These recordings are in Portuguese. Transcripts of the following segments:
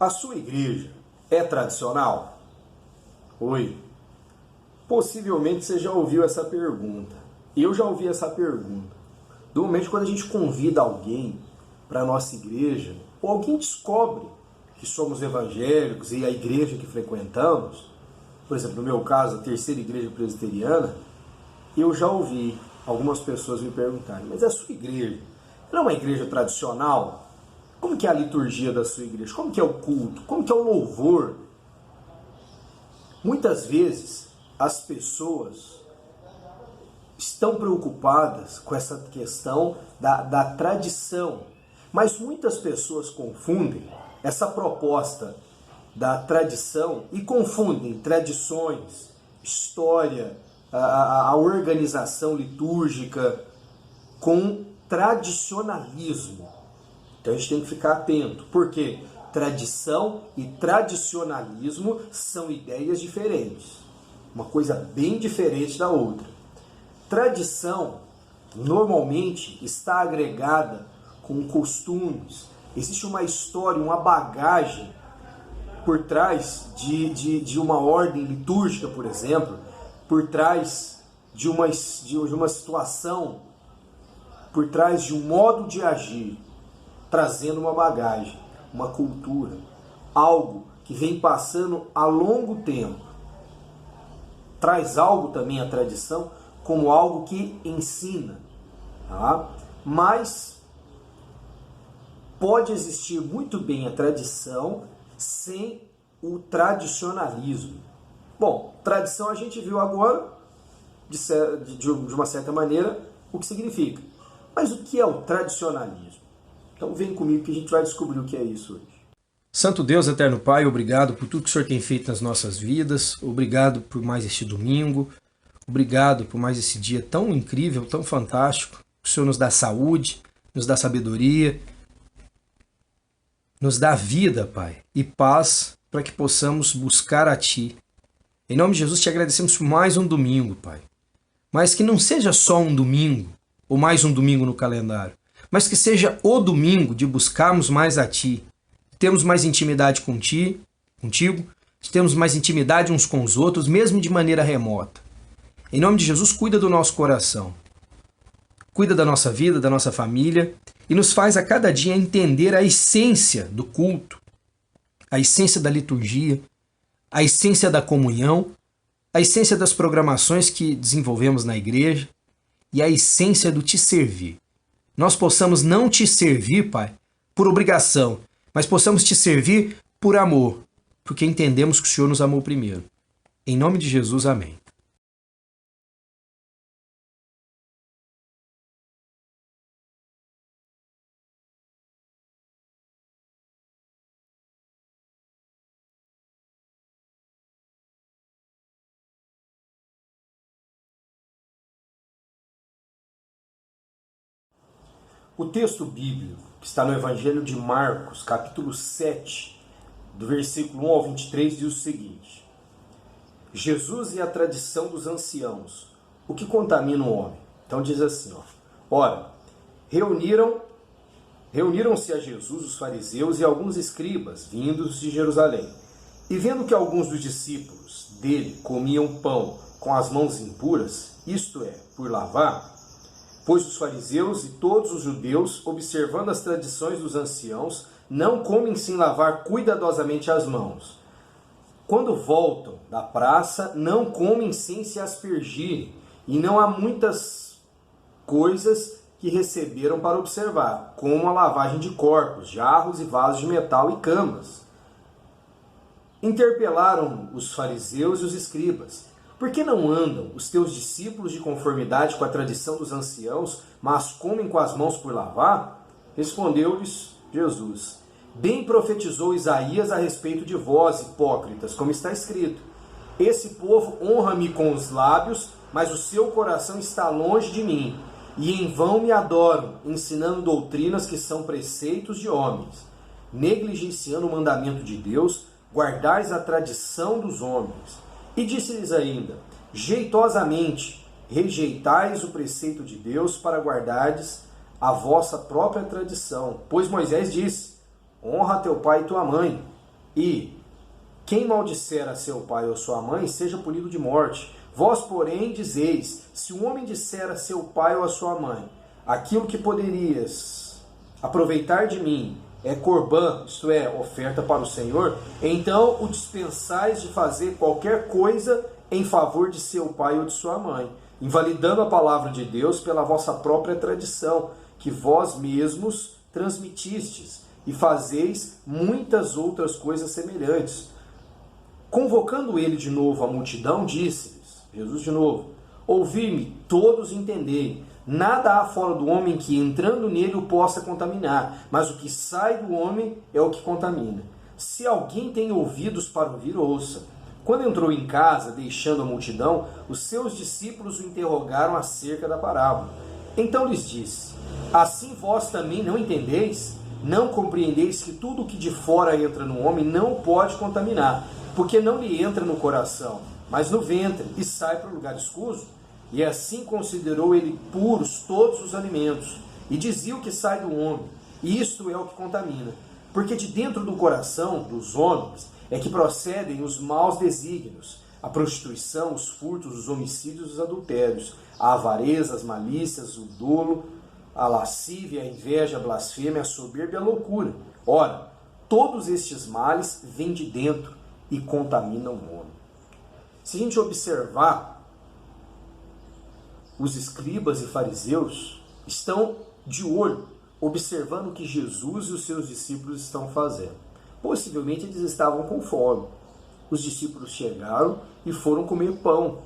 A sua igreja é tradicional? Oi. Possivelmente você já ouviu essa pergunta. Eu já ouvi essa pergunta. Do momento quando a gente convida alguém para a nossa igreja, ou alguém descobre que somos evangélicos e a igreja que frequentamos, por exemplo, no meu caso, a terceira igreja presbiteriana, eu já ouvi algumas pessoas me perguntarem, mas a sua igreja, ela é uma igreja tradicional? Como que é a liturgia da sua igreja? Como que é o culto? Como que é o louvor? Muitas vezes as pessoas estão preocupadas com essa questão da tradição, mas muitas pessoas confundem essa proposta da tradição e confundem tradições, história, a organização litúrgica com tradicionalismo. Então a gente tem que ficar atento, porque tradição e tradicionalismo são ideias diferentes, uma coisa bem diferente da outra. Tradição normalmente está agregada com costumes, existe uma história, uma bagagem por trás de uma ordem litúrgica, por exemplo, por trás de uma situação, por trás de um modo de agir, trazendo uma bagagem, uma cultura, algo que vem passando a longo tempo. Traz algo também a tradição como algo que ensina, tá? Mas pode existir muito bem a tradição sem o tradicionalismo. Bom, tradição a gente viu agora, de uma certa maneira, o que significa. Mas o que é o tradicionalismo? Então vem comigo que a gente vai descobrir o que é isso hoje. Santo Deus, Eterno Pai, obrigado por tudo que o Senhor tem feito nas nossas vidas, obrigado por mais este domingo, obrigado por mais esse dia tão incrível, tão fantástico. O Senhor nos dá saúde, nos dá sabedoria, nos dá vida, Pai, e paz para que possamos buscar a Ti. Em nome de Jesus, te agradecemos por mais um domingo, Pai. Mas que não seja só um domingo, ou mais um domingo no calendário, mas que seja o domingo de buscarmos mais a Ti, de termos mais intimidade contigo, de termos mais intimidade uns com os outros, mesmo de maneira remota. Em nome de Jesus, cuida do nosso coração, cuida da nossa vida, da nossa família, e nos faz a cada dia entender a essência do culto, a essência da liturgia, a essência da comunhão, a essência das programações que desenvolvemos na igreja e a essência do te servir. Nós possamos não te servir, Pai, por obrigação, mas possamos te servir por amor, porque entendemos que o Senhor nos amou primeiro. Em nome de Jesus, amém. O texto bíblico que está no Evangelho de Marcos, capítulo 7, do versículo 1 ao 23, diz o seguinte: Jesus e a tradição dos anciãos, o que contamina o homem? Então diz assim, ora, reuniram-se a Jesus os fariseus e alguns escribas vindos de Jerusalém, e vendo que alguns dos discípulos dele comiam pão com as mãos impuras, isto é, por lavar, pois os fariseus e todos os judeus, observando as tradições dos anciãos, não comem sem lavar cuidadosamente as mãos. Quando voltam da praça, não comem sem se aspergirem, e não há muitas coisas que receberam para observar, como a lavagem de corpos, jarros e vasos de metal e camas. Interpelaram os fariseus e os escribas: por que não andam os teus discípulos de conformidade com a tradição dos anciãos, mas comem com as mãos por lavar? Respondeu-lhes Jesus: bem profetizou Isaías a respeito de vós, hipócritas, como está escrito: esse povo honra-me com os lábios, mas o seu coração está longe de mim, e em vão me adoram, ensinando doutrinas que são preceitos de homens. Negligenciando o mandamento de Deus, guardais a tradição dos homens. E disse-lhes ainda: jeitosamente rejeitais o preceito de Deus para guardardes a vossa própria tradição. Pois Moisés disse: honra teu pai e tua mãe, E quem maldisser a seu pai ou sua mãe, seja punido de morte. Vós, porém, dizeis, se um homem disser a seu pai ou a sua mãe, aquilo que poderias aproveitar de mim é corbã, isto é, oferta para o Senhor, então o dispensais de fazer qualquer coisa em favor de seu pai ou de sua mãe, invalidando a palavra de Deus pela vossa própria tradição, que vós mesmos transmitistes, e fazeis muitas outras coisas semelhantes. Convocando ele de novo a multidão, disse-lhes, Jesus de novo, ouvi-me, todos entendei, nada há fora do homem que, entrando nele, o possa contaminar, mas o que sai do homem é o que contamina. Se alguém tem ouvidos para ouvir, ouça. Quando entrou em casa, deixando a multidão, os seus discípulos o interrogaram acerca da parábola. Então lhes disse, assim vós também não entendeis? Não compreendeis que tudo o que de fora entra no homem não o pode contaminar, porque não lhe entra no coração, mas no ventre, e sai para o lugar escuso? E assim considerou ele puros todos os alimentos, e dizia o que sai do homem, e isto é o que contamina. Porque de dentro do coração dos homens é que procedem os maus desígnios, a prostituição, os furtos, os homicídios, os adultérios, a avareza, as malícias, o dolo, a lascívia, a inveja, a blasfêmia, a soberba e a loucura. Ora, todos estes males vêm de dentro e contaminam o homem. Se a gente observar, os escribas e fariseus estão de olho, observando o que Jesus e os seus discípulos estão fazendo. Possivelmente eles estavam com fome. Os discípulos chegaram e foram comer pão.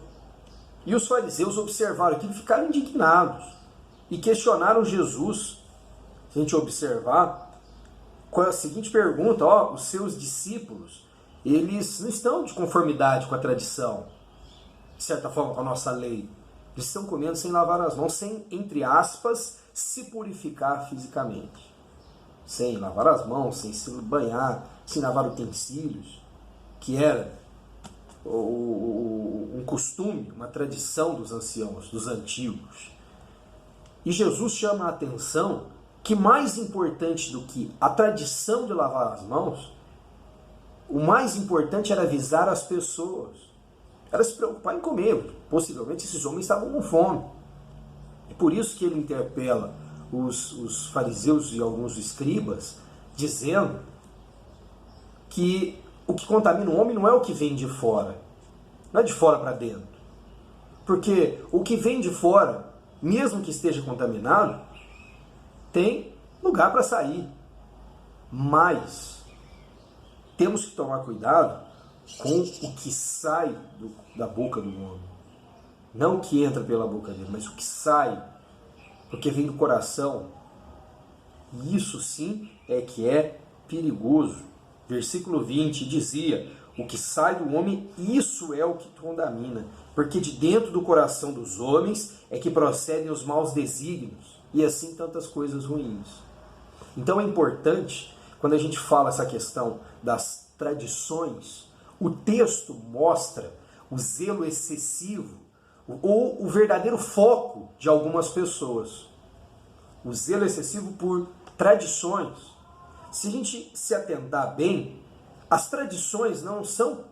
E os fariseus observaram aquilo e ficaram indignados. E questionaram Jesus. Se a gente observar, com a seguinte pergunta, os seus discípulos, eles não estão de conformidade com a tradição, de certa forma com a nossa lei. Eles estão comendo sem lavar as mãos, sem, entre aspas, se purificar fisicamente. Sem lavar as mãos, sem se banhar, sem lavar utensílios, que era um costume, uma tradição dos anciãos, dos antigos. E Jesus chama a atenção que mais importante do que a tradição de lavar as mãos, o mais importante era avisar as pessoas. Era se preocupar em comer. Possivelmente esses homens estavam com fome. É por isso que ele interpela os fariseus e alguns escribas, dizendo que o que contamina o homem não é o que vem de fora. Não é de fora para dentro. Porque o que vem de fora, mesmo que esteja contaminado, tem lugar para sair. Mas temos que tomar cuidado com o que sai da boca do homem. Não o que entra pela boca dele, mas o que sai, porque vem do coração. E isso sim é que é perigoso. Versículo 20 dizia, o que sai do homem, isso é o que contamina, porque de dentro do coração dos homens é que procedem os maus desígnios, e assim tantas coisas ruins. Então é importante, quando a gente fala essa questão das tradições, o texto mostra o zelo excessivo ou o verdadeiro foco de algumas pessoas. O zelo excessivo por tradições. Se a gente se atentar bem, as tradições não são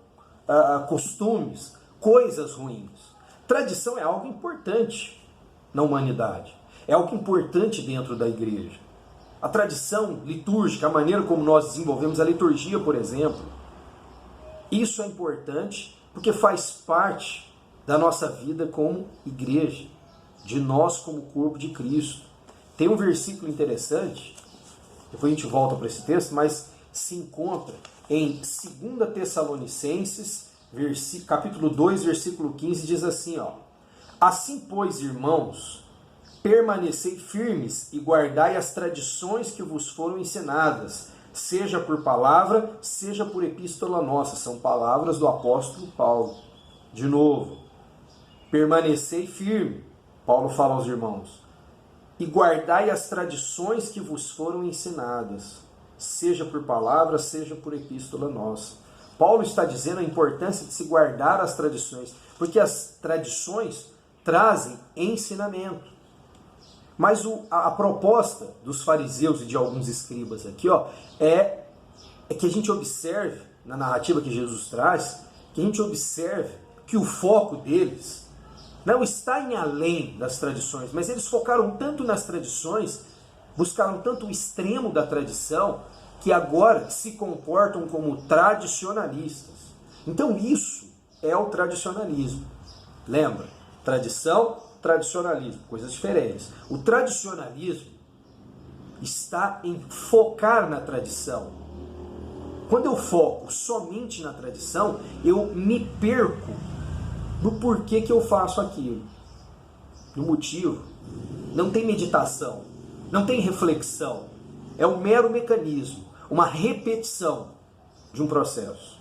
costumes, coisas ruins. Tradição é algo importante na humanidade. É algo importante dentro da igreja. A tradição litúrgica, a maneira como nós desenvolvemos a liturgia, por exemplo, isso é importante porque faz parte da nossa vida como igreja, de nós como corpo de Cristo. Tem um versículo interessante, depois a gente volta para esse texto, mas se encontra em 2 Tessalonicenses, capítulo 2, versículo 15, diz assim, assim, pois, irmãos, permanecei firmes e guardai as tradições que vos foram ensinadas, seja por palavra, seja por epístola nossa. São palavras do apóstolo Paulo. De novo, permanecei firme, Paulo fala aos irmãos, e guardai as tradições que vos foram ensinadas, seja por palavra, seja por epístola nossa. Paulo está dizendo a importância de se guardar as tradições, porque as tradições trazem ensinamento. Mas a proposta dos fariseus e de alguns escribas aqui é é que a gente observe, na narrativa que Jesus traz, que a gente observe que o foco deles não está em além das tradições, mas eles focaram tanto nas tradições, buscaram tanto o extremo da tradição, que agora se comportam como tradicionalistas. Então isso é o tradicionalismo. Lembra? Tradição, tradicionalismo, coisas diferentes. O tradicionalismo está em focar na tradição. Quando eu foco somente na tradição, eu me perco no porquê que eu faço aquilo, no motivo. Não tem meditação, não tem reflexão. É um mero mecanismo, uma repetição de um processo.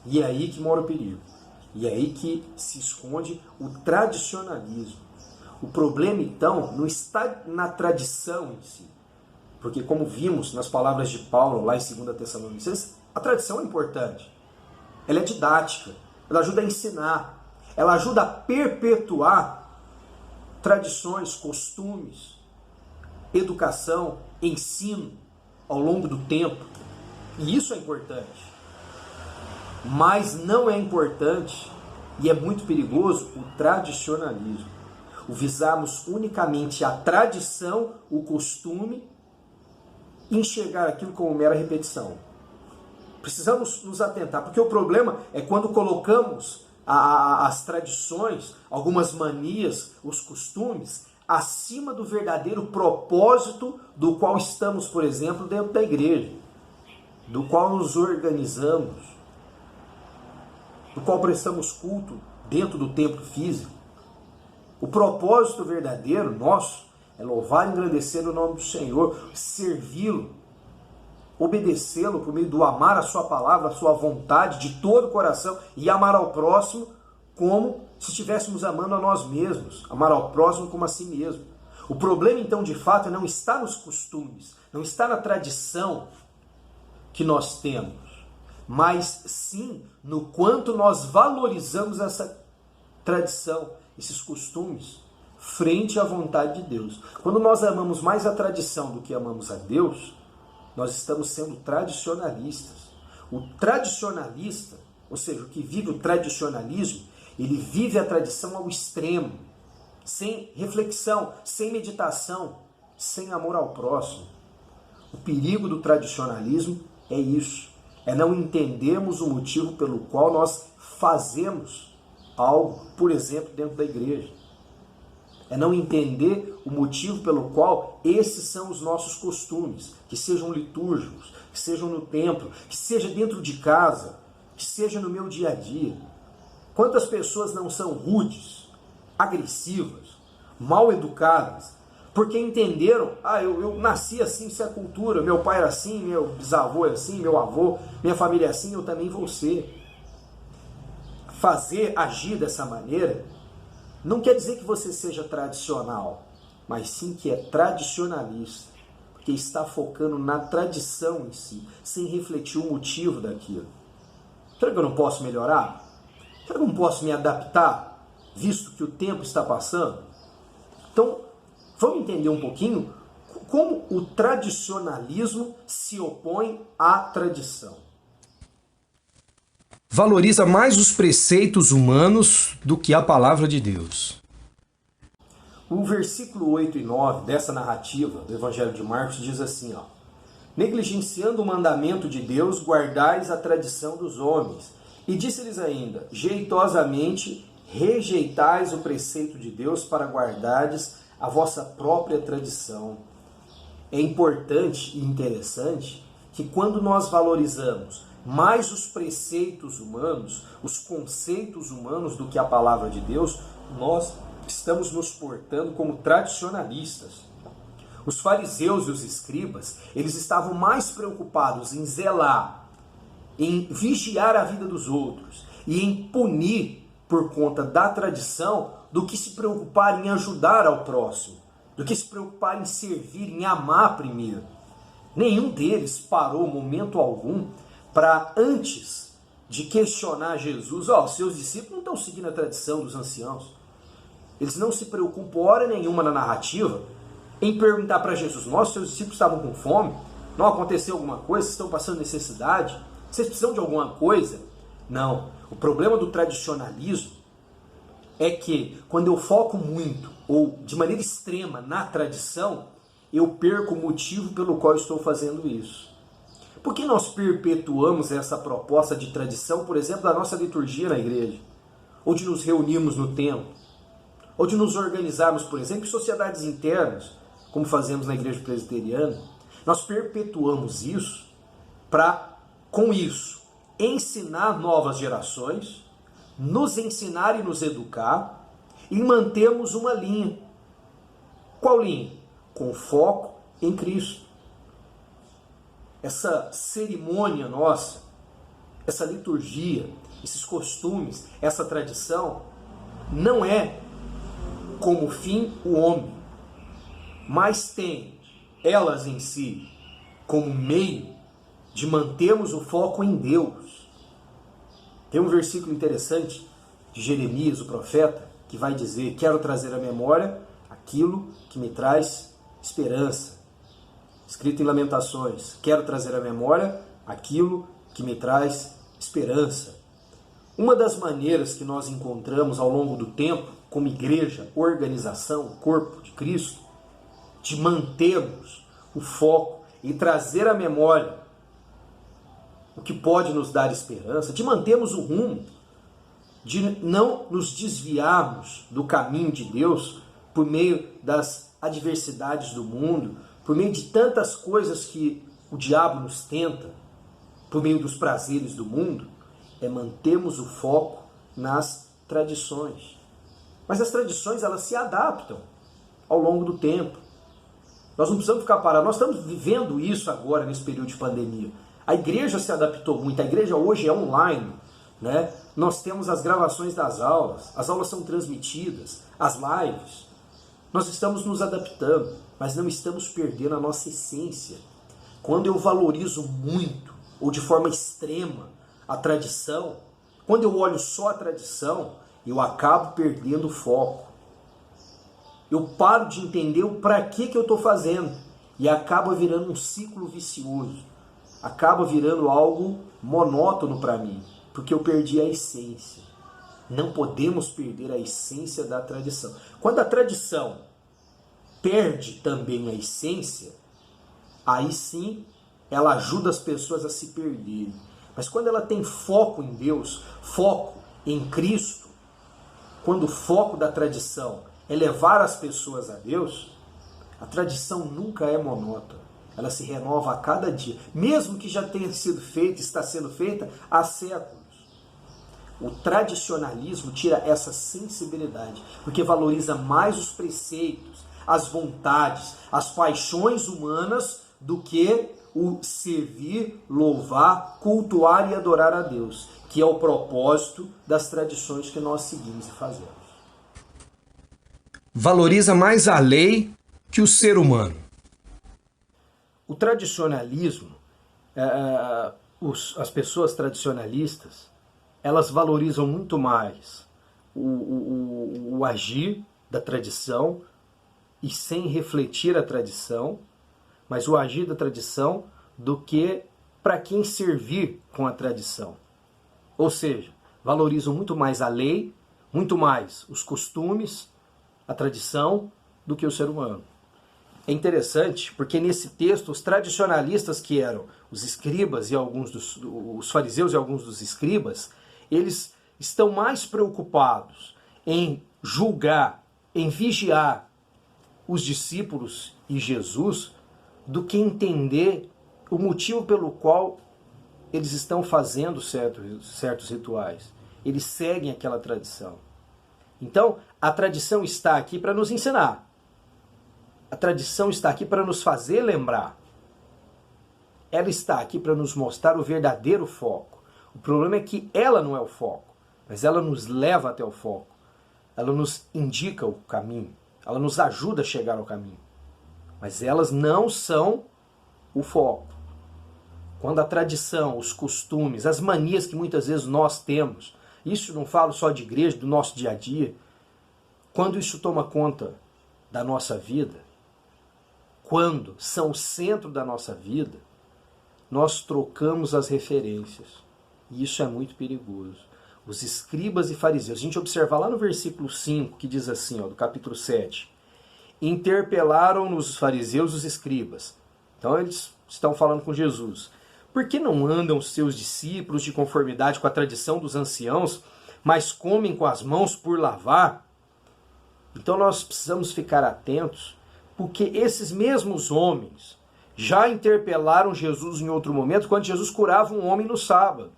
E é aí que mora o perigo. E é aí que se esconde o tradicionalismo. O problema, então, não está na tradição em si. Porque, como vimos nas palavras de Paulo, lá em 2 Tessalonicenses, a tradição é importante. Ela é didática. Ela ajuda a ensinar. Ela ajuda a perpetuar tradições, costumes, educação, ensino ao longo do tempo. E isso é importante. Mas não é importante e é muito perigoso o tradicionalismo. O visarmos unicamente a tradição, o costume, e enxergar aquilo como mera repetição. Precisamos nos atentar, porque o problema é quando colocamos as tradições, algumas manias, os costumes, acima do verdadeiro propósito do qual estamos, por exemplo, dentro da igreja, do qual nos organizamos, do qual prestamos culto dentro do templo físico. O propósito verdadeiro nosso é louvar e engrandecer o nome do Senhor, servi-lo, obedecê-lo por meio do amar a sua palavra, a sua vontade de todo o coração e amar ao próximo como se estivéssemos amando a nós mesmos, amar ao próximo como a si mesmo. O problema, então, de fato, não está nos costumes, não está na tradição que nós temos, mas sim no quanto nós valorizamos essa tradição, esses costumes, frente à vontade de Deus. Quando nós amamos mais a tradição do que amamos a Deus, nós estamos sendo tradicionalistas. O tradicionalista, ou seja, o que vive o tradicionalismo, ele vive a tradição ao extremo, sem reflexão, sem meditação, sem amor ao próximo. O perigo do tradicionalismo é isso, é não entendermos o motivo pelo qual nós fazemos algo, por exemplo, dentro da igreja. É não entender o motivo pelo qual esses são os nossos costumes, que sejam litúrgicos, que sejam no templo, que seja dentro de casa, que seja no meu dia a dia. Quantas pessoas não são rudes, agressivas, mal educadas, porque entenderam, eu nasci assim, isso é a cultura, meu pai era assim, meu bisavô é assim, meu avô, minha família é assim, eu também vou ser. Agir dessa maneira, não quer dizer que você seja tradicional, mas sim que é tradicionalista, porque está focando na tradição em si, sem refletir o motivo daquilo. Será que eu não posso melhorar? Será que eu não posso me adaptar, visto que o tempo está passando? Então, vamos entender um pouquinho como o tradicionalismo se opõe à tradição. Valoriza mais os preceitos humanos do que a palavra de Deus. O versículo 8 e 9 dessa narrativa do Evangelho de Marcos diz assim, negligenciando o mandamento de Deus, guardais a tradição dos homens. E disse-lhes ainda, jeitosamente rejeitais o preceito de Deus para guardardes a vossa própria tradição. É importante e interessante que quando nós valorizamos mais os preceitos humanos, os conceitos humanos do que a palavra de Deus, nós estamos nos portando como tradicionalistas. Os fariseus e os escribas, eles estavam mais preocupados em zelar, em vigiar a vida dos outros e em punir por conta da tradição do que se preocupar em ajudar ao próximo, do que se preocupar em servir, em amar primeiro. Nenhum deles parou momento algum para, antes de questionar Jesus, seus discípulos não estão seguindo a tradição dos anciãos. Eles não se preocupam hora nenhuma na narrativa em perguntar para Jesus, seus discípulos estavam com fome? Não aconteceu alguma coisa? Vocês estão passando necessidade? Vocês precisam de alguma coisa? Não. O problema do tradicionalismo é que quando eu foco muito ou de maneira extrema na tradição, eu perco o motivo pelo qual estou fazendo isso. Por que nós perpetuamos essa proposta de tradição, por exemplo, da nossa liturgia na igreja? Ou de nos reunirmos no templo? Ou de nos organizarmos, por exemplo, em sociedades internas, como fazemos na igreja presbiteriana? Nós perpetuamos isso para, com isso, ensinar novas gerações, nos ensinar e nos educar, e mantermos uma linha. Qual linha? Com foco em Cristo. Essa cerimônia nossa, essa liturgia, esses costumes, essa tradição, não é como fim o homem, mas tem elas em si como meio de mantermos o foco em Deus. Tem um versículo interessante de Jeremias, o profeta, que vai dizer: quero trazer à memória aquilo que me traz esperança. Escrito em Lamentações: quero trazer à memória aquilo que me traz esperança. Uma das maneiras que nós encontramos ao longo do tempo, como igreja, organização, corpo de Cristo, de mantermos o foco e trazer à memória o que pode nos dar esperança, de mantermos o rumo, de não nos desviarmos do caminho de Deus por meio das adversidades do mundo, por meio de tantas coisas que o diabo nos tenta, por meio dos prazeres do mundo, é mantermos o foco nas tradições. Mas as tradições, elas se adaptam ao longo do tempo. Nós não precisamos ficar parados. Nós estamos vivendo isso agora, nesse período de pandemia. A igreja se adaptou muito. A igreja hoje é online, né? Nós temos as gravações das aulas. As aulas são transmitidas. As lives. Nós estamos nos adaptando, mas não estamos perdendo a nossa essência. Quando eu valorizo muito, ou de forma extrema, a tradição, quando eu olho só a tradição, eu acabo perdendo o foco. Eu paro de entender o para que eu estou fazendo e acaba virando um ciclo vicioso. Acaba virando algo monótono para mim, porque eu perdi a essência. Não podemos perder a essência da tradição. Quando a tradição perde também a essência, aí sim ela ajuda as pessoas a se perderem. Mas quando ela tem foco em Deus, foco em Cristo, quando o foco da tradição é levar as pessoas a Deus, a tradição nunca é monótona. Ela se renova a cada dia, mesmo que já tenha sido feita, está sendo feita há séculos. O tradicionalismo tira essa sensibilidade, porque valoriza mais os preceitos, as vontades, as paixões humanas do que o servir, louvar, cultuar e adorar a Deus, que é o propósito das tradições que nós seguimos e fazemos. Valoriza mais a lei que o ser humano. O tradicionalismo, as pessoas tradicionalistas, elas valorizam muito mais o agir da tradição e sem refletir a tradição, mas o agir da tradição do que para quem servir com a tradição. Ou seja, valorizam muito mais a lei, muito mais os costumes, a tradição, do que o ser humano. É interessante porque nesse texto os tradicionalistas, que eram os escribas e os fariseus e alguns dos escribas, eles estão mais preocupados em julgar, em vigiar os discípulos e Jesus do que entender o motivo pelo qual eles estão fazendo certos rituais. Eles seguem aquela tradição. Então, a tradição está aqui para nos ensinar. A tradição está aqui para nos fazer lembrar. Ela está aqui para nos mostrar o verdadeiro foco. O problema é que ela não é o foco, mas ela nos leva até o foco. Ela nos indica o caminho. Ela nos ajuda a chegar ao caminho. Mas elas não são o foco. Quando a tradição, os costumes, as manias que muitas vezes nós temos, isso não falo só de igreja, do nosso dia a dia, quando isso toma conta da nossa vida, quando são o centro da nossa vida, nós trocamos as referências. E isso é muito perigoso. Os escribas e fariseus, a gente observar lá no versículo 5, que diz assim, do capítulo 7, interpelaram-nos os fariseus e os escribas. Então eles estão falando com Jesus. Por que não andam os seus discípulos de conformidade com a tradição dos anciãos, mas comem com as mãos por lavar? Então nós precisamos ficar atentos, porque esses mesmos homens já interpelaram Jesus em outro momento, quando Jesus curava um homem no sábado.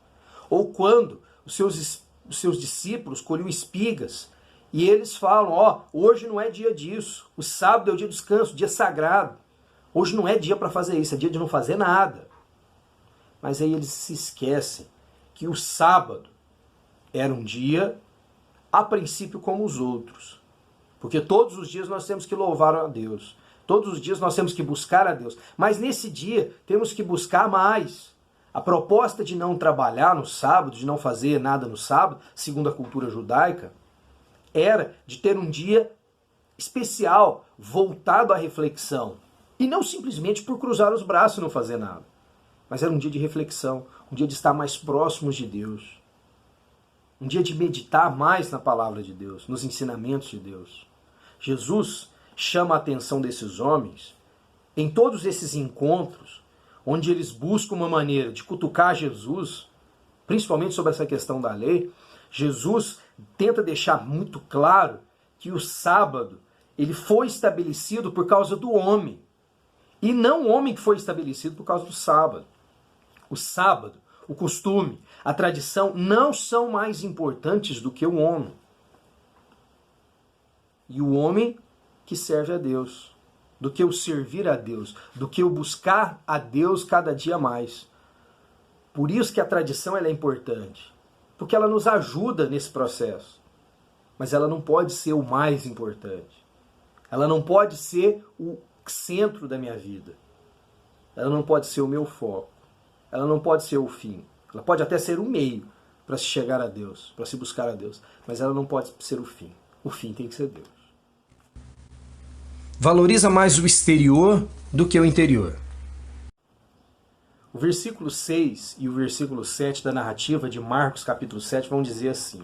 Ou quando os seus discípulos colhiam espigas, e eles falam, hoje não é dia disso, o sábado é o dia do descanso, dia sagrado. Hoje não é dia para fazer isso, é dia de não fazer nada. Mas aí eles se esquecem que o sábado era um dia, a princípio, como os outros. Porque todos os dias nós temos que louvar a Deus. Todos os dias nós temos que buscar a Deus. Mas nesse dia temos que buscar mais. A proposta de não trabalhar no sábado, de não fazer nada no sábado, segundo a cultura judaica, era de ter um dia especial, voltado à reflexão. E não simplesmente por cruzar os braços e não fazer nada. Mas era um dia de reflexão, um dia de estar mais próximos de Deus. Um dia de meditar mais na palavra de Deus, nos ensinamentos de Deus. Jesus chama a atenção desses homens em todos esses encontros, onde eles buscam uma maneira de cutucar Jesus, principalmente sobre essa questão da lei. Jesus tenta deixar muito claro que o sábado ele foi estabelecido por causa do homem, e não o homem que foi estabelecido por causa do sábado. O sábado, o costume, a tradição não são mais importantes do que o homem. E o homem que serve a Deus, do que o servir a Deus, do que o buscar a Deus cada dia mais. Por isso que a tradição ela é importante, porque ela nos ajuda nesse processo. Mas ela não pode ser o mais importante. Ela não pode ser o centro da minha vida. Ela não pode ser o meu foco. Ela não pode ser o fim. Ela pode até ser o meio para se chegar a Deus, para se buscar a Deus. Mas ela não pode ser o fim. O fim tem que ser Deus. Valoriza mais o exterior do que o interior. O versículo 6 e o versículo 7 da narrativa de Marcos, capítulo 7, vão dizer assim,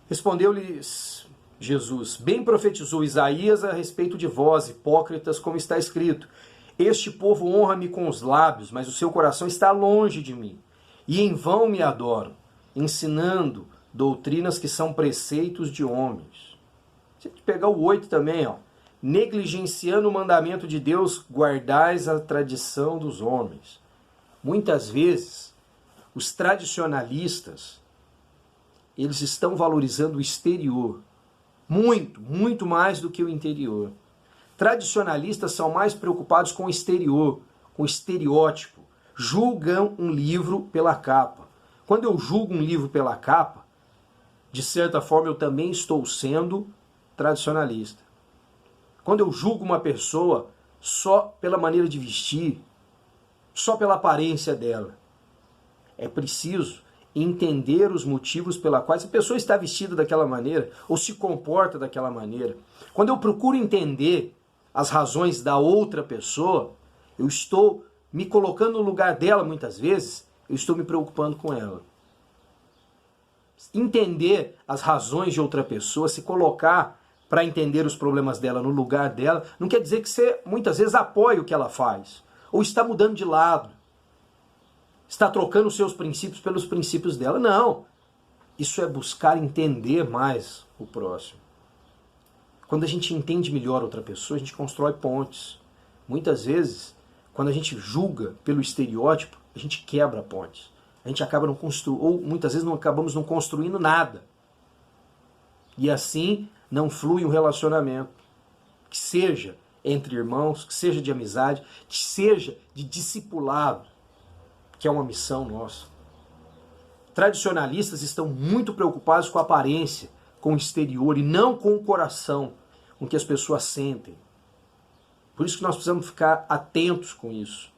Respondeu-lhes Jesus, bem profetizou Isaías a respeito de vós, hipócritas, como está escrito, este povo honra-me com os lábios, mas o seu coração está longe de mim, e em vão me adoram, ensinando doutrinas que são preceitos de homens. Você tem que pegar o 8 também, negligenciando o mandamento de Deus, guardais a tradição dos homens. Muitas vezes, os tradicionalistas, eles estão valorizando o exterior, muito mais do que o interior. Tradicionalistas são mais preocupados com o exterior, com o estereótipo. Julgam um livro pela capa. Quando eu julgo um livro pela capa, de certa forma eu também estou sendo tradicionalista. Quando eu julgo uma pessoa só pela maneira de vestir, só pela aparência dela, é preciso entender os motivos pela quais a pessoa está vestida daquela maneira ou se comporta daquela maneira. Quando eu procuro entender as razões da outra pessoa, eu estou me colocando no lugar dela muitas vezes, eu estou me preocupando com ela. Entender as razões de outra pessoa, se colocar para entender os problemas dela no lugar dela, não quer dizer que você muitas vezes apoia o que ela faz, ou está mudando de lado, está trocando os seus princípios pelos princípios dela. Não, isso é buscar entender mais o próximo. Quando a gente entende melhor outra pessoa, a gente constrói pontes. Muitas vezes, quando a gente julga pelo estereótipo, a gente quebra pontes. A gente acaba não construindo, ou muitas vezes não acabamos não construindo nada. E assim não flui um relacionamento, que seja entre irmãos, que seja de amizade, que seja de discipulado, que é uma missão nossa. Tradicionalistas estão muito preocupados com a aparência, com o exterior e não com o coração, com o que as pessoas sentem. Por isso que nós precisamos ficar atentos com isso.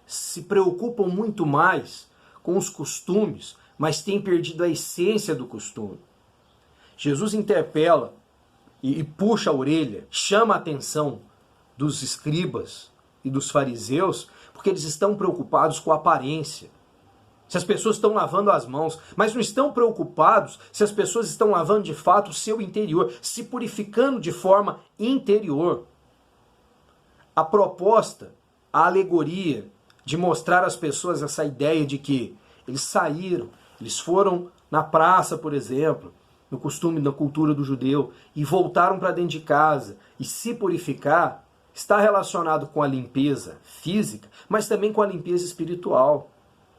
Se preocupam muito mais com os costumes, mas têm perdido a essência do costume. Jesus interpela e puxa a orelha, chama a atenção dos escribas e dos fariseus, porque eles estão preocupados com a aparência. Se as pessoas estão lavando as mãos, mas não estão preocupados se as pessoas estão lavando de fato o seu interior, se purificando de forma interior. A proposta, a alegoria de mostrar às pessoas essa ideia de que eles saíram, eles foram na praça, por exemplo, no costume, na cultura do judeu, e voltaram para dentro de casa e se purificar, está relacionado com a limpeza física, mas também com a limpeza espiritual.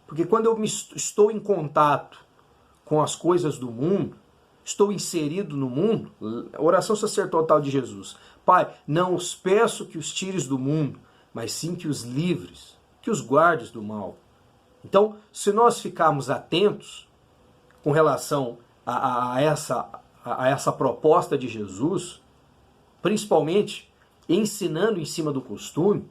Porque quando eu estou em contato com as coisas do mundo, estou inserido no mundo, oração sacerdotal de Jesus. Pai, não os peço que os tires do mundo, mas sim que os livres, que os guardes do mal. Então, se nós ficarmos atentos com relação a essa proposta de Jesus, principalmente ensinando em cima do costume,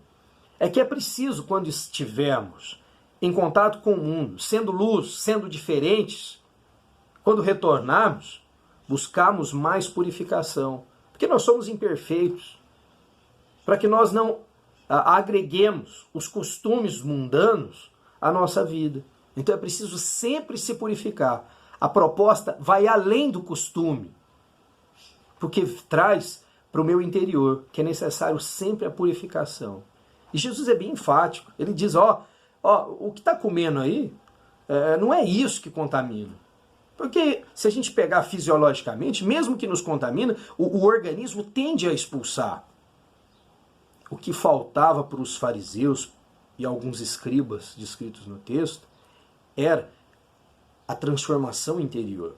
é que é preciso, quando estivermos em contato com o mundo, sendo luz, sendo diferentes, quando retornarmos, buscarmos mais purificação. Porque nós somos imperfeitos. Para que nós não agreguemos os costumes mundanos à nossa vida. Então é preciso sempre se purificar. A proposta vai além do costume. Porque traz para o meu interior que é necessário sempre a purificação. E Jesus é bem enfático. Ele diz, o que está comendo aí não é isso que contamina. Porque se a gente pegar fisiologicamente, mesmo que nos contamina, o organismo tende a expulsar. O que faltava para os fariseus e alguns escribas descritos no texto era a transformação interior,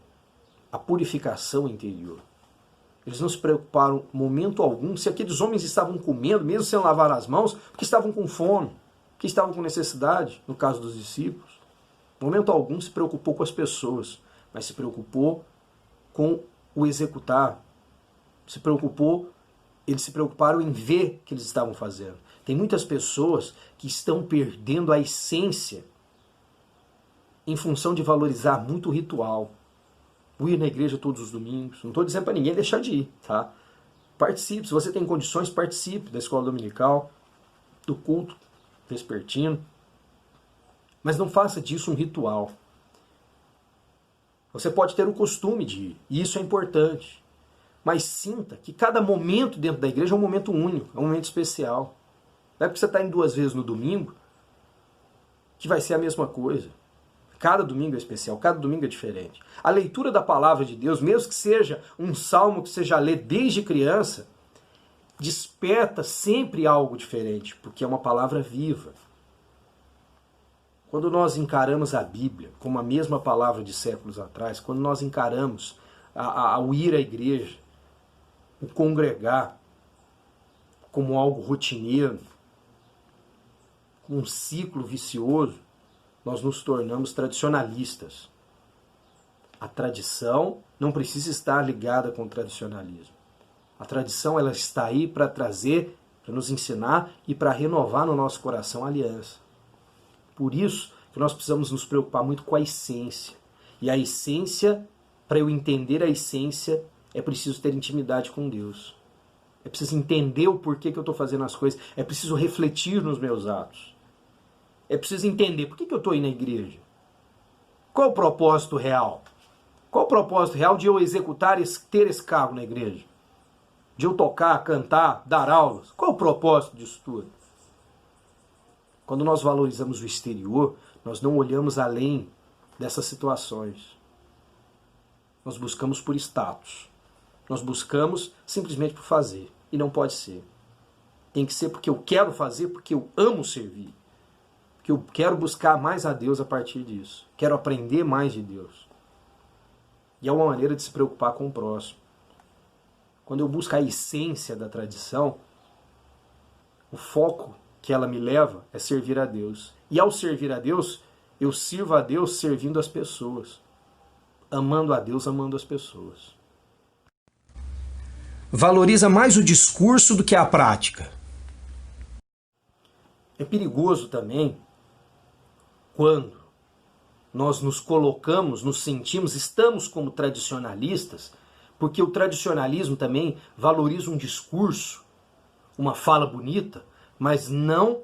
a purificação interior. Eles não se preocuparam momento algum se aqueles homens estavam comendo, mesmo sem lavar as mãos, porque estavam com fome, que estavam com necessidade, no caso dos discípulos. Momento algum se preocupou com as pessoas, mas se preocupou com o executar. Eles se preocuparam em ver o que eles estavam fazendo. Tem muitas pessoas que estão perdendo a essência em função de valorizar muito o ritual. Ir na igreja todos os domingos. Não estou dizendo para ninguém deixar de ir, tá? Participe, se você tem condições, participe da escola dominical, do culto vespertino. Mas não faça disso um ritual. Você pode ter o costume de ir, e isso é importante. Mas sinta que cada momento dentro da igreja é um momento único, é um momento especial. Não é porque você está indo 2 vezes no domingo que vai ser a mesma coisa. Cada domingo é especial, cada domingo é diferente. A leitura da palavra de Deus, mesmo que seja um salmo que seja lido desde criança, desperta sempre algo diferente, porque é uma palavra viva. Quando nós encaramos a Bíblia como a mesma palavra de séculos atrás, quando nós encaramos o ir à igreja, o congregar, como algo rotineiro, um ciclo vicioso, nós nos tornamos tradicionalistas. A tradição não precisa estar ligada com o tradicionalismo. A tradição ela está aí para trazer, para nos ensinar e para renovar no nosso coração a aliança. Por isso que nós precisamos nos preocupar muito com a essência. E a essência, para eu entender a essência, é preciso ter intimidade com Deus. É preciso entender o porquê que eu estou fazendo as coisas. É preciso refletir nos meus atos. É preciso entender por que eu estou indo na igreja. Qual o propósito real? Qual o propósito real de eu executar, ter esse cargo na igreja? De eu tocar, cantar, dar aulas? Qual o propósito disso tudo? Quando nós valorizamos o exterior, nós não olhamos além dessas situações. Nós buscamos por status. Nós buscamos simplesmente por fazer. E não pode ser. Tem que ser porque eu quero fazer, porque eu amo servir. Porque eu quero buscar mais a Deus a partir disso. Quero aprender mais de Deus. E é uma maneira de se preocupar com o próximo. Quando eu busco a essência da tradição, o foco que ela me leva é servir a Deus. E ao servir a Deus, eu sirvo a Deus servindo as pessoas. Amando a Deus, amando as pessoas. Valoriza mais o discurso do que a prática. É perigoso também quando nós nos colocamos, nos sentimos, estamos como tradicionalistas, porque o tradicionalismo também valoriza um discurso uma fala bonita, mas não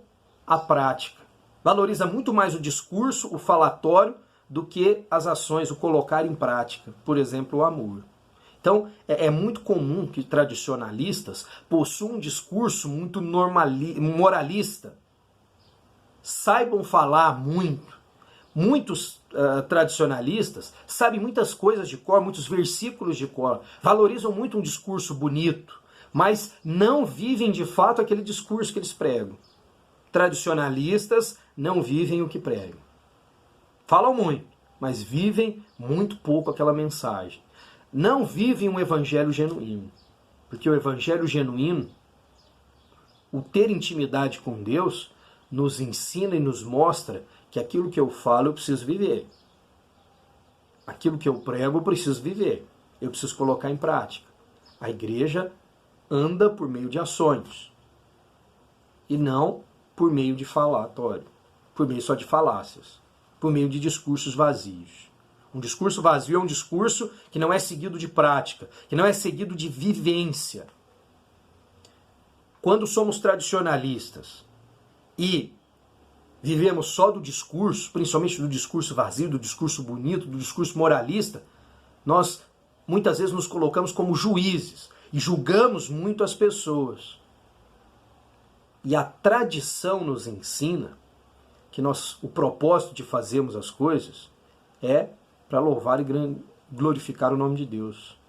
a prática. Valoriza muito mais o discurso, o falatório, do que as ações, o colocar em prática. Por exemplo, o amor. Então, é muito comum que tradicionalistas possuam um discurso muito moralista, saibam falar muito. Muitos tradicionalistas sabem muitas coisas de cor, muitos versículos de cor, valorizam muito um discurso bonito, mas não vivem de fato aquele discurso que eles pregam. Tradicionalistas não vivem o que pregam. Falam muito, mas vivem muito pouco aquela mensagem. Não vivem um evangelho genuíno. Porque o evangelho genuíno, o ter intimidade com Deus, nos ensina e nos mostra que aquilo que eu falo eu preciso viver. Aquilo que eu prego eu preciso viver. Eu preciso colocar em prática. A igreja anda por meio de ações. E não por meio de falatório. Por meio só de falácias. Por meio de discursos vazios. Um discurso vazio é um discurso que não é seguido de prática, que não é seguido de vivência. Quando somos tradicionalistas e vivemos só do discurso, principalmente do discurso vazio, do discurso bonito, do discurso moralista, nós muitas vezes nos colocamos como juízes e julgamos muito as pessoas. E a tradição nos ensina que o propósito de fazermos as coisas é para louvar e glorificar o nome de Deus.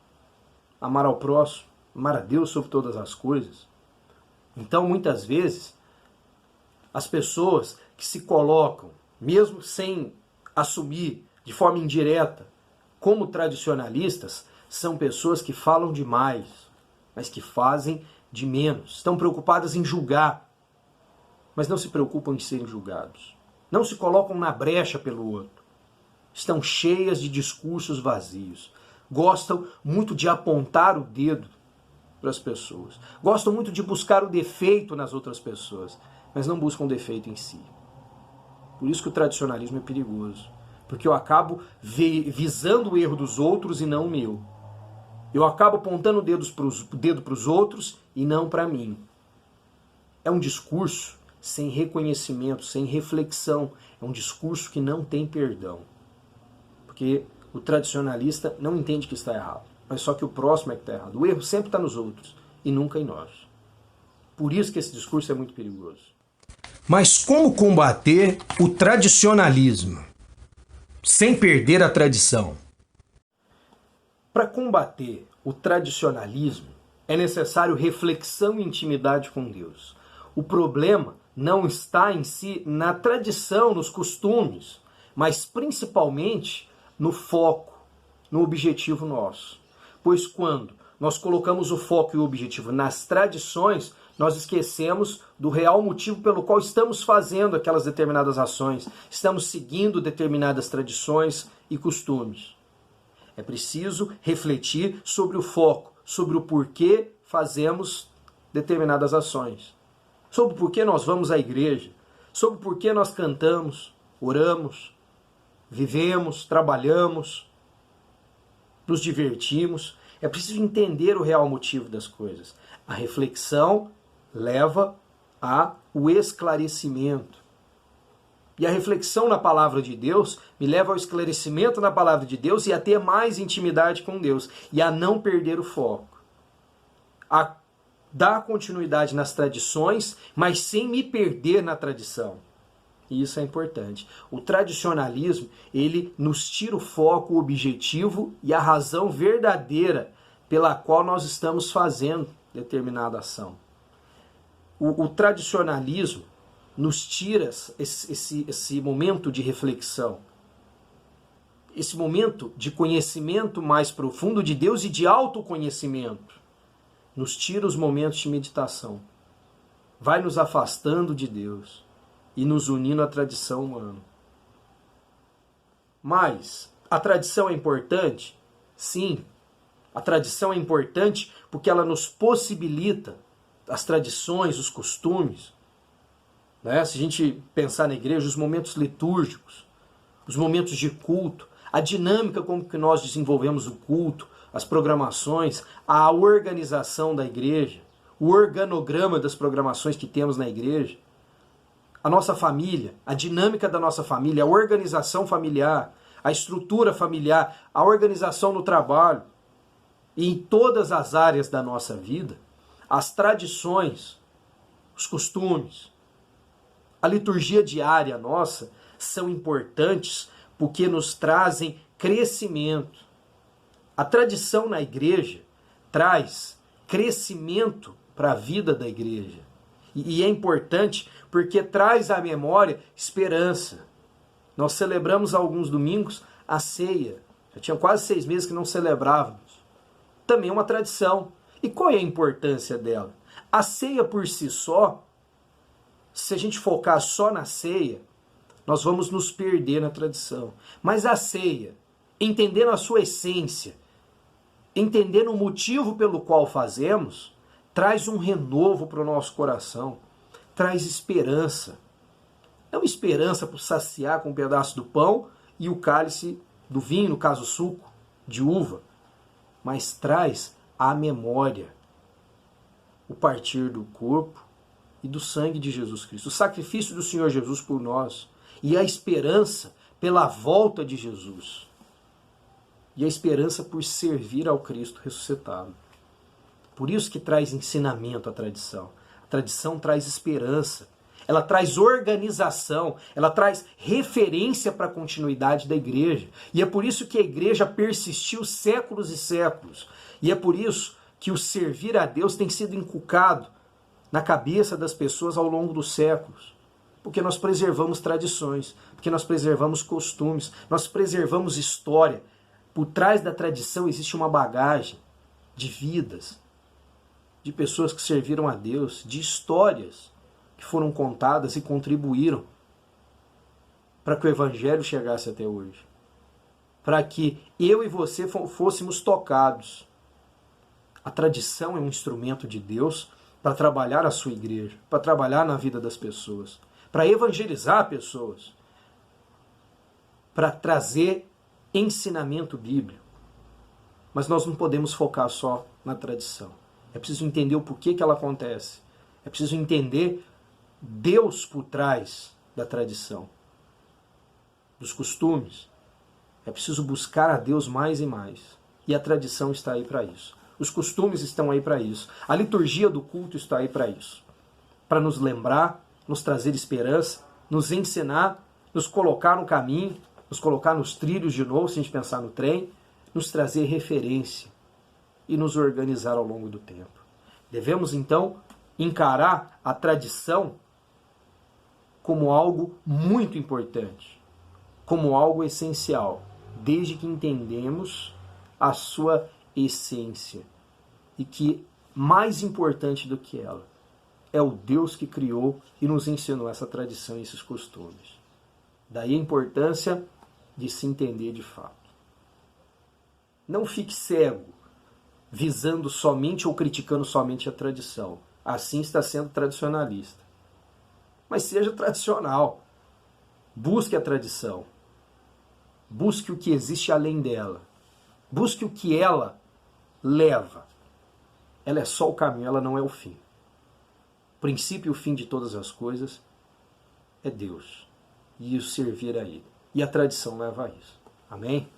Amar ao próximo, amar a Deus sobre todas as coisas. Então, muitas vezes, as pessoas que se colocam, mesmo sem assumir de forma indireta, como tradicionalistas, são pessoas que falam demais, mas que fazem de menos. Estão preocupadas em julgar, mas não se preocupam em serem julgados. Não se colocam na brecha pelo outro. Estão cheias de discursos vazios. Gostam muito de apontar o dedo para as pessoas. Gostam muito de buscar o defeito nas outras pessoas, mas não buscam o defeito em si. Por isso que o tradicionalismo é perigoso. Porque eu acabo visando o erro dos outros e não o meu. Eu acabo apontando o dedo para os outros e não para mim. É um discurso sem reconhecimento, sem reflexão. É um discurso que não tem perdão. Porque o tradicionalista não entende que está errado, mas só que o próximo é que está errado. O erro sempre está nos outros e nunca em nós. Por isso que esse discurso é muito perigoso. Mas como combater o tradicionalismo sem perder a tradição? Para combater o tradicionalismo é necessário reflexão e intimidade com Deus. O problema não está em si na tradição, nos costumes, mas principalmente no foco, no objetivo nosso. Pois quando nós colocamos o foco e o objetivo nas tradições, nós esquecemos do real motivo pelo qual estamos fazendo aquelas determinadas ações, estamos seguindo determinadas tradições e costumes. É preciso refletir sobre o foco, sobre o porquê fazemos determinadas ações, sobre o porquê nós vamos à igreja, sobre o porquê nós cantamos, oramos, vivemos, trabalhamos, nos divertimos. É preciso entender o real motivo das coisas. A reflexão leva ao esclarecimento. E a reflexão na palavra de Deus me leva ao esclarecimento na palavra de Deus e a ter mais intimidade com Deus. E a não perder o foco. A dar continuidade nas tradições, mas sem me perder na tradição. E isso é importante. O tradicionalismo, ele nos tira o foco, o objetivo e a razão verdadeira pela qual nós estamos fazendo determinada ação. O tradicionalismo nos tira esse momento de reflexão, esse momento de conhecimento mais profundo de Deus e de autoconhecimento. Nos tira os momentos de meditação. Vai nos afastando de Deus e nos unindo à tradição humana. Mas a tradição é importante? Sim, a tradição é importante porque ela nos possibilita, as tradições, os costumes, né? Se a gente pensar na igreja, os momentos litúrgicos, os momentos de culto, a dinâmica como que nós desenvolvemos o culto, as programações, a organização da igreja, o organograma das programações que temos na igreja, a nossa família, a dinâmica da nossa família, a organização familiar, a estrutura familiar, a organização no trabalho e em todas as áreas da nossa vida, as tradições, os costumes, a liturgia diária nossa são importantes porque nos trazem crescimento. A tradição na igreja traz crescimento para a vida da igreja. E é importante porque traz à memória esperança. Nós celebramos há alguns domingos a ceia. Já tinha quase 6 meses que não celebrávamos. Também é uma tradição. E qual é a importância dela? A ceia por si só, se a gente focar só na ceia, nós vamos nos perder na tradição. Mas a ceia, entendendo a sua essência, entendendo o motivo pelo qual fazemos, traz um renovo para o nosso coração, traz esperança. Não esperança para saciar com um pedaço do pão e o cálice do vinho, no caso suco de uva, mas traz a memória, o partir do corpo e do sangue de Jesus Cristo, o sacrifício do Senhor Jesus por nós e a esperança pela volta de Jesus e a esperança por servir ao Cristo ressuscitado. Por isso que traz ensinamento a tradição. A tradição traz esperança, ela traz organização, ela traz referência para a continuidade da igreja. E é por isso que a igreja persistiu séculos e séculos. E é por isso que o servir a Deus tem sido inculcado na cabeça das pessoas ao longo dos séculos. Porque nós preservamos tradições, porque nós preservamos costumes, nós preservamos história. Por trás da tradição existe uma bagagem de vidas, de pessoas que serviram a Deus, de histórias que foram contadas e contribuíram para que o Evangelho chegasse até hoje. Para que eu e você fôssemos tocados. A tradição é um instrumento de Deus para trabalhar a sua igreja, para trabalhar na vida das pessoas, para evangelizar pessoas, para trazer ensinamento bíblico. Mas nós não podemos focar só na tradição. É preciso entender o porquê que ela acontece. É preciso entender Deus por trás da tradição, dos costumes. É preciso buscar a Deus mais e mais. E a tradição está aí para isso. Os costumes estão aí para isso. A liturgia do culto está aí para isso. Para nos lembrar, nos trazer esperança, nos ensinar, nos colocar no caminho, nos colocar nos trilhos de novo, se a gente pensar no trem, nos trazer referência e nos organizar ao longo do tempo. Devemos, então, encarar a tradição como algo muito importante, como algo essencial, desde que entendemos a sua essência e que, mais importante do que ela, é o Deus que criou e nos ensinou essa tradição e esses costumes. Daí a importância de se entender de fato. Não fique cego, visando somente ou criticando somente a tradição. Assim está sendo tradicionalista. Mas seja tradicional. Busque a tradição. Busque o que existe além dela. Busque o que ela leva. Ela é só o caminho, ela não é o fim. O princípio e o fim de todas as coisas é Deus. E o servir a Ele. E a tradição leva a isso. Amém?